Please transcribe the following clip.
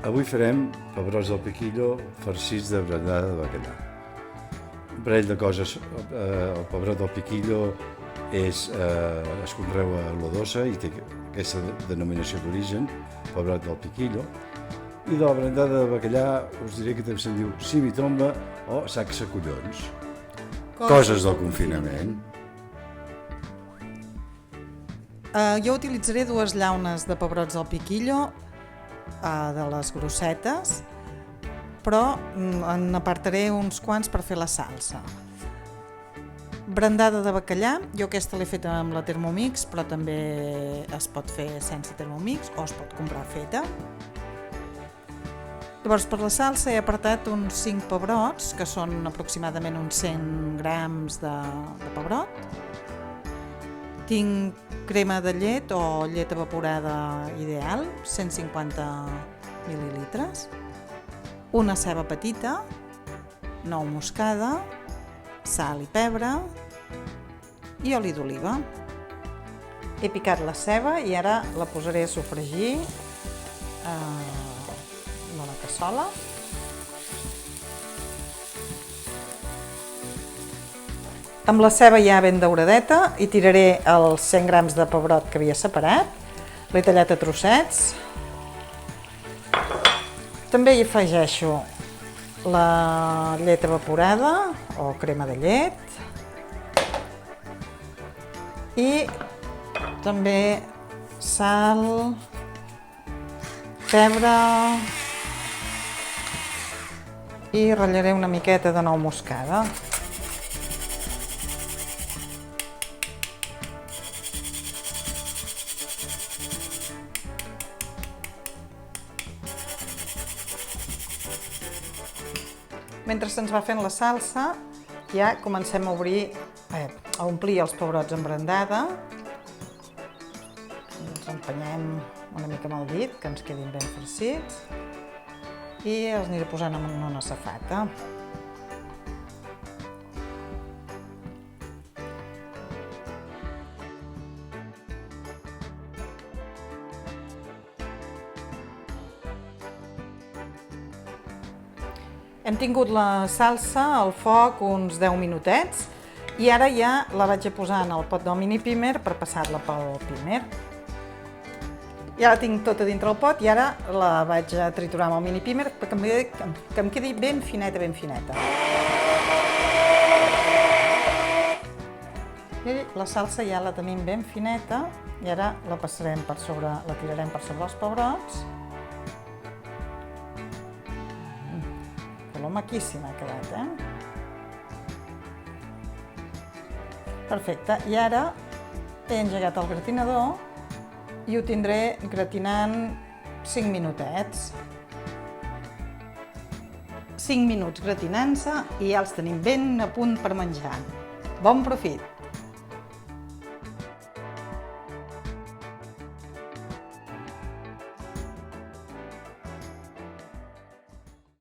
Avui farem pebrots del piquillo farcits de brandada de bacallà. Un parell de coses. El pebrot del piquillo es conrea a l'Odosa i té aquesta denominació d'origen, pebrot del piquillo. I de la brandada de bacallà us diré que també se'n diu simitomba o sacs a collons. Coses del confinament. Jo utilitzaré 2 llaunes de pebrots del piquillo, de les grossetes, però n'apartaré uns quants per fer la salsa. Brandada de bacallà, jo aquesta l'he feta amb la Thermomix, però també es pot fer sense Thermomix o es pot comprar feta. Llavors, per la salsa he apartat uns 5 pebrots, que són aproximadament uns 100 grams de pebrot. Tinc crema de llet o llet evaporada ideal, 150 mil·lilitres, una ceba petita, nou moscada, sal i pebre i oli d'oliva. He picat la ceba i ara la posaré a sofregir a la cassola. Amb la ceba ja ben dauradeta hi tiraré els 100 grams de pebrot que havia separat. L'he tallat a trossets. També hi afegeixo la llet evaporada o crema de llet. I també sal, pebre i ratllaré una miqueta de nou moscada. Mentre se'ns va fent la salsa, ja comencem a omplir els pebrots amb brandada. Els empenyem una mica amb el dit, que ens quedin ben farcits, i els aniré posant en una safata. Hem tingut la salsa al foc uns 10 minutets i ara ja la vaig a posar en el pot del mini pimer per passar-la pel pimer. Ja la tinc tota dintre el pot i ara la vaig a triturar amb el mini pimer perquè em quedi ben fineta, ben fineta. I la salsa ja la tenim ben fineta i ara la tirarem per sobre els pebrots. Maquíssima ha quedat, Perfecte, i ara he engegat el gratinador i ho tindré gratinant 5 minutets. 5 minuts gratinant-se i ja els tenim ben a punt per menjar. Bon profit!